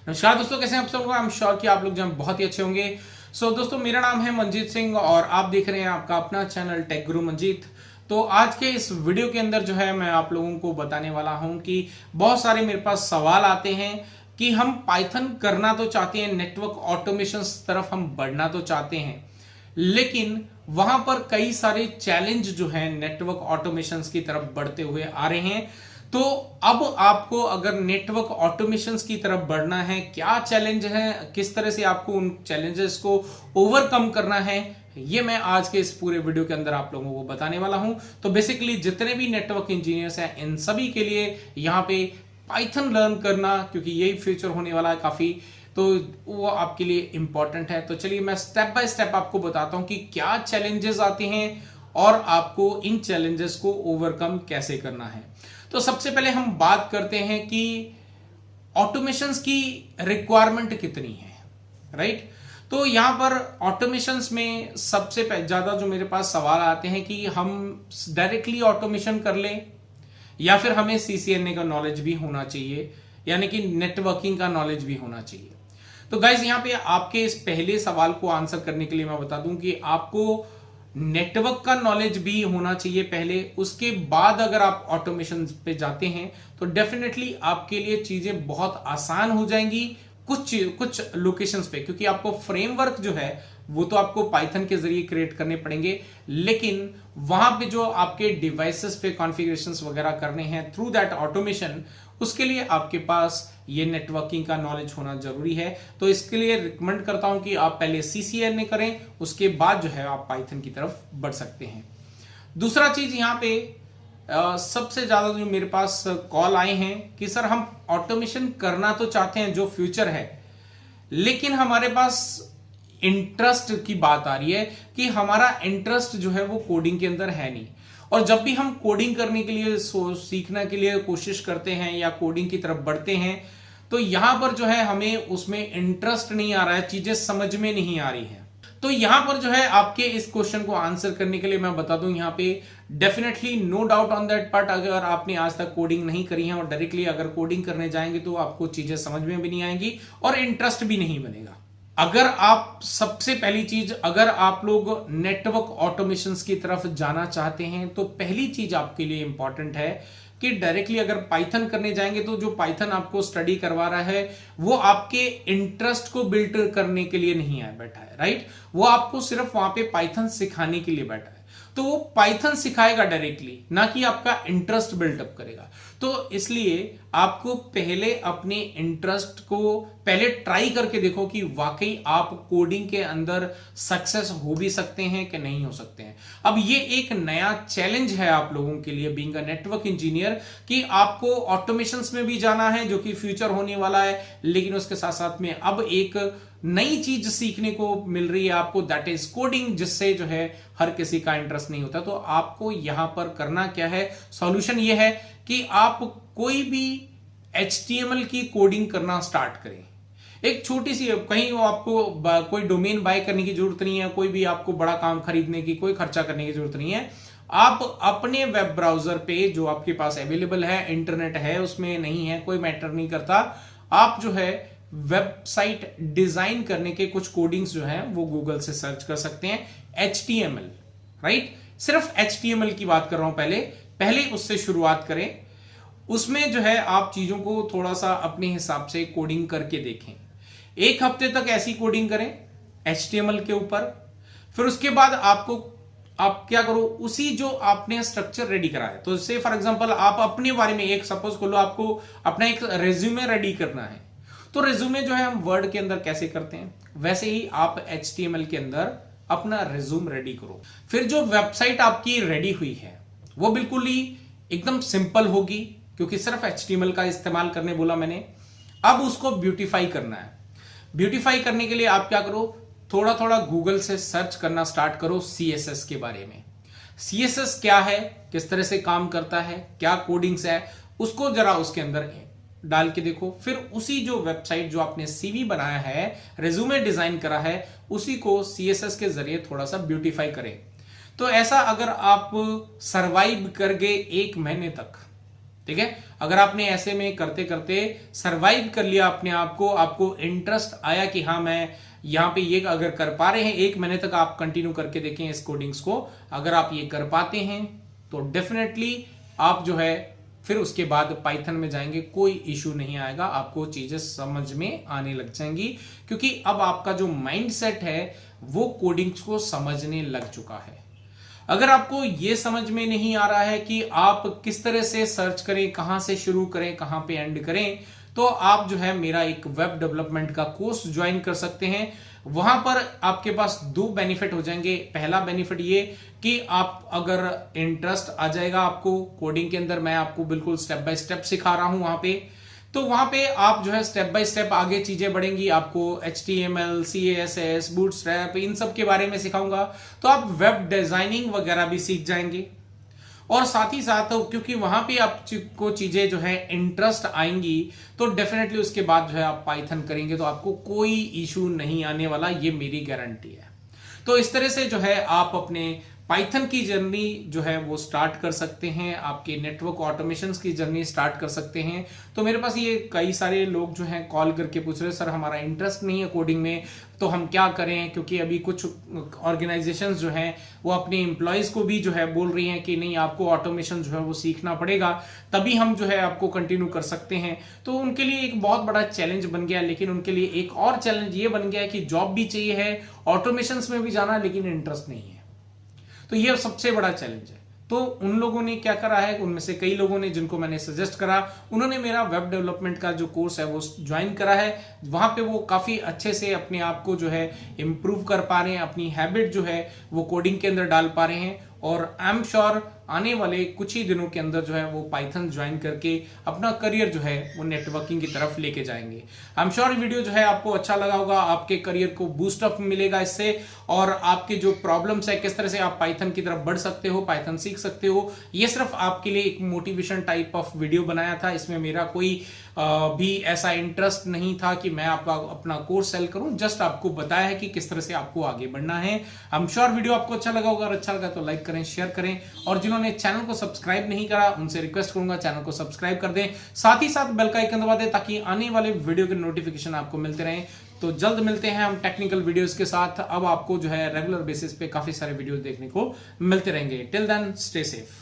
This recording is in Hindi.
नमस्कार दोस्तों, कैसे हैं आप सब? आई एम श्योर कि आप लोग जो हैं बहुत ही अच्छे होंगे। दोस्तों, मेरा नाम है मंजीत सिंह और आप देख रहे हैं आपका अपना चैनल टेक गुरु मंजीत। तो आज के इस वीडियो के अंदर जो है मैं आप लोगों को बताने वाला हूं कि बहुत सारे मेरे पास सवाल आते हैं कि हम पाइथन करना तो चाहते हैं, नेटवर्क ऑटोमेशन तरफ हम बढ़ना तो चाहते हैं, लेकिन वहां पर कई सारे चैलेंज जो है नेटवर्क ऑटोमेशन की तरफ बढ़ते हुए आ रहे हैं। तो अब आपको अगर नेटवर्क ऑटोमेशन की तरफ बढ़ना है, क्या चैलेंज है, किस तरह से आपको उन चैलेंजेस को ओवरकम करना है, ये मैं आज के इस पूरे वीडियो के अंदर आप लोगों को बताने वाला हूं। तो बेसिकली जितने भी नेटवर्क इंजीनियर्स हैं इन सभी के लिए यहां पे पाइथन लर्न करना, क्योंकि यही फ्यूचर होने वाला है काफी, तो वो आपके लिए इंपॉर्टेंट है। तो चलिए मैं स्टेप बाय स्टेप आपको बताता हूं कि क्या चैलेंजेस आते हैं और आपको इन चैलेंजेस को ओवरकम कैसे करना है। तो सबसे पहले हम बात करते हैं कि ऑटोमेशंस की रिक्वायरमेंट कितनी है, राइट। तो यहां पर ऑटोमेशंस में सबसे ज्यादा जो मेरे पास सवाल आते हैं कि हम डायरेक्टली ऑटोमेशन कर लें या फिर हमें सीसीएनए का नॉलेज भी होना चाहिए, यानी कि नेटवर्किंग का नॉलेज भी होना चाहिए। तो गाइज यहां पे आपके इस पहले सवाल को आंसर करने के लिए मैं बता दूं कि आपको नेटवर्क का नॉलेज भी होना चाहिए पहले, उसके बाद अगर आप ऑटोमेशन पे जाते हैं तो डेफिनेटली आपके लिए चीजें बहुत आसान हो जाएंगी कुछ लोकेशंस पे, क्योंकि आपको फ्रेमवर्क जो है वो तो आपको पाइथन के जरिए क्रिएट करने पड़ेंगे, लेकिन वहां पे जो आपके डिवाइसेस पे कॉन्फ़िगरेशंस वगैरह करने हैं थ्रू दैट ऑटोमेशन, उसके लिए आपके पास ये नेटवर्किंग का नॉलेज होना जरूरी है। तो इसके लिए रिकमेंड करता हूं कि आप पहले सीसीएनए करें, उसके बाद जो है आप पाइथन की तरफ बढ़ सकते हैं। दूसरा चीज यहां पे सबसे ज्यादा जो मेरे पास कॉल आए हैं कि सर हम ऑटोमेशन करना तो चाहते हैं जो फ्यूचर है, लेकिन हमारे पास इंटरेस्ट की बात आ रही है कि हमारा इंटरेस्ट जो है वो कोडिंग के अंदर है नहीं। और जब भी हम कोडिंग करने के लिए सीखने के लिए कोशिश करते हैं या कोडिंग की तरफ बढ़ते हैं, तो यहां पर जो है हमें उसमें इंटरेस्ट नहीं आ रहा है, चीजें समझ में नहीं आ रही हैं। तो यहां पर जो है आपके इस क्वेश्चन को आंसर करने के लिए मैं बता दूं यहां पे definitely no doubt on that part, अगर आपने आज तक कोडिंग नहीं करी है और डायरेक्टली अगर कोडिंग करने जाएंगे तो आपको चीजें समझ में भी नहीं आएंगी और इंटरेस्ट भी नहीं बनेगा। अगर आप सबसे पहली चीज, अगर आप लोग नेटवर्क ऑटोमेशंस की तरफ जाना चाहते हैं तो पहली चीज आपके लिए इंपॉर्टेंट है कि डायरेक्टली अगर पाइथन करने जाएंगे तो जो पाइथन आपको स्टडी करवा रहा है वो आपके इंटरेस्ट को बिल्ड करने के लिए नहीं आया बैठा है, राइट। वो आपको सिर्फ वहां पे पाइथन सिखाने के लिए बैठा है, तो वो पाइथन सिखाएगा डायरेक्टली, ना कि आपका इंटरेस्ट बिल्डअप करेगा। तो इसलिए आपको पहले अपने इंटरेस्ट को पहले ट्राई करके देखो कि वाकई आप कोडिंग के अंदर सक्सेस हो भी सकते हैं कि नहीं हो सकते हैं। अब ये एक नया चैलेंज है आप लोगों के लिए बीइंग अ नेटवर्क इंजीनियर कि आपको ऑटोमेशंस में भी जाना है जो कि फ्यूचर होने वाला है, लेकिन उसके साथ साथ में अब एक नई चीज सीखने को मिल रही है आपको, दैट इज कोडिंग, जिससे जो है हर किसी का इंटरेस्ट नहीं होता। तो आपको यहां पर करना क्या है, सॉल्यूशन ये है कि आप कोई भी HTML की कोडिंग करना स्टार्ट करें। एक छोटी सी, कहीं वो आपको कोई डोमेन बाय करने की जरूरत नहीं है, कोई भी आपको बड़ा काम खरीदने की कोई खर्चा करने की जरूरत नहीं है। आप अपने वेब ब्राउजर पे जो आपके पास अवेलेबल है, इंटरनेट है उसमें नहीं है, कोई मैटर नहीं करता, आप जो है वेबसाइट डिजाइन करने के कुछ कोडिंग्स जो है वो गूगल से सर्च कर सकते हैं। HTML, राइट, सिर्फ HTML की बात कर रहा हूं, पहले उससे शुरुआत करें। उसमें जो है आप चीजों को थोड़ा सा अपने हिसाब से कोडिंग करके देखें। एक हफ्ते तक ऐसी कोडिंग करें HTML के ऊपर, फिर उसके बाद आप क्या करो, उसी जो आपने स्ट्रक्चर रेडी करा है, तो से फॉर एग्जांपल आप अपने बारे में एक सपोज खोलो, आपको अपना एक रेज्यूमे रेडी करना है, तो रेज्यूमे जो है हम वर्ड के अंदर कैसे करते हैं वैसे ही आप HTML के अंदर अपना रेज्यूम रेडी करो। फिर जो वेबसाइट आपकी रेडी हुई है वो बिल्कुल ही एकदम सिंपल होगी, क्योंकि सिर्फ HTML का इस्तेमाल करने बोला मैंने। अब उसको ब्यूटीफाई करना है। ब्यूटीफाई करने के लिए आप क्या करो, थोड़ा थोड़ा गूगल से सर्च करना स्टार्ट करो CSS के बारे में। CSS क्या है, किस तरह से काम करता है, क्या कोडिंग्स है, उसको जरा उसके अंदर डाल के देखो। फिर उसी जो वेबसाइट जो आपने CV बनाया है, रेज्यूमे डिजाइन करा है, उसी को CSS के जरिए थोड़ा सा ब्यूटीफाई करें। तो ऐसा अगर आप सरवाइव कर गए 1 महीने तक, ठीक है, अगर आपने ऐसे में करते करते सरवाइव कर लिया अपने आप को, आपको इंटरेस्ट आया कि हाँ मैं यहाँ पे ये अगर कर पा रहे हैं, 1 महीने तक आप कंटिन्यू करके देखें इस कोडिंग्स को, अगर आप ये कर पाते हैं तो डेफिनेटली आप जो है फिर उसके बाद पाइथन में जाएंगे, कोई इशू नहीं आएगा, आपको चीजें समझ में आने लग जाएंगी, क्योंकि अब आपका जो माइंडसेट है वो कोडिंग्स को समझने लग चुका है। अगर आपको ये समझ में नहीं आ रहा है कि आप किस तरह से सर्च करें, कहां से शुरू करें, कहां पे एंड करें, तो आप जो है मेरा एक वेब डेवलपमेंट का कोर्स ज्वाइन कर सकते हैं। वहां पर आपके पास 2 बेनिफिट हो जाएंगे। पहला बेनिफिट ये कि आप अगर इंटरेस्ट आ जाएगा आपको कोडिंग के अंदर, मैं आपको बिल्कुल स्टेप बाय स्टेप सिखा रहा हूं वहां पे, तो वहां पे आप जो है स्टेप बाय स्टेप आगे चीजें बढ़ेंगी। आपको HTML, CSS, बूटस्ट्रैप इन सब के बारे में सिखाऊंगा, तो आप वेब डिजाइनिंग वगैरह भी सीख जाएंगे। और साथ ही साथ क्योंकि वहां पे आपको चीजें जो है इंटरेस्ट आएंगी, तो डेफिनेटली उसके बाद जो है आप पाइथन करेंगे तो आपको कोई इशू नहीं आने वाला, ये मेरी गारंटी है। तो इस तरह से जो है आप अपने पाइथन की जर्नी जो है वो स्टार्ट कर सकते हैं, आपके नेटवर्क ऑटोमेशन की जर्नी स्टार्ट कर सकते हैं। तो मेरे पास ये कई सारे लोग जो हैं कॉल करके पूछ रहे हैं, सर हमारा इंटरेस्ट नहीं है कोडिंग में, तो हम क्या करें? क्योंकि अभी कुछ ऑर्गेनाइजेशंस जो हैं वो अपने एम्प्लॉयज को भी जो है बोल रही हैं कि नहीं, आपको ऑटोमेशन जो है वो सीखना पड़ेगा, तभी हम जो है आपको कंटिन्यू कर सकते हैं। तो उनके लिए एक बहुत बड़ा चैलेंज बन गया, लेकिन उनके लिए एक और चैलेंज ये बन गया है कि जॉब भी चाहिए है, ऑटोमेशन में भी जाना, लेकिन इंटरेस्ट नहीं है। तो ये सबसे बड़ा चैलेंज है। तो उन लोगों ने क्या करा है, उनमें से कई लोगों ने जिनको मैंने सजेस्ट करा, उन्होंने मेरा वेब डेवलपमेंट का जो कोर्स है वो ज्वाइन करा है। वहां पे वो काफी अच्छे से अपने आप को जो है इंप्रूव कर पा रहे हैं, अपनी हैबिट जो है वो कोडिंग के अंदर डाल पा रहे हैं। और आई एम श्योर आने वाले कुछ ही दिनों के अंदर जो है वो पाइथन ज्वाइन करके अपना करियर जो है वो नेटवर्किंग की तरफ लेके जाएंगे। आई एम श्योर वीडियो जो है आपको अच्छा लगा होगा, आपके करियर को बूस्ट अप मिलेगा इससे, और आपके जो प्रॉब्लम्स है किस तरह से आप पाइथन की तरफ बढ़ सकते हो, पाइथन सीख सकते हो, ये सिर्फ आपके लिए एक मोटिवेशन टाइप ऑफ वीडियो बनाया था। इसमें मेरा कोई भी ऐसा इंटरेस्ट नहीं था कि मैं आपका अपना कोर्स सेल करूं, जस्ट आपको बताया है कि किस तरह से आपको आगे बढ़ना है। आई एम श्योर वीडियो आपको अच्छा लगा होगा, और अच्छा लगा तो लाइक करें, शेयर करें, और जिन्होंने चैनल को सब्सक्राइब नहीं करा उनसे रिक्वेस्ट करूंगा चैनल को सब्सक्राइब कर दें, साथ ही साथ बेल का आइकन दबा दें ताकि आने वाले वीडियो के नोटिफिकेशन आपको मिलते रहें। तो जल्द मिलते हैं हम टेक्निकल वीडियोस के साथ। अब आपको जो है रेगुलर बेसिस पे काफी सारे वीडियो देखने को मिलते रहेंगे। Till then stay safe.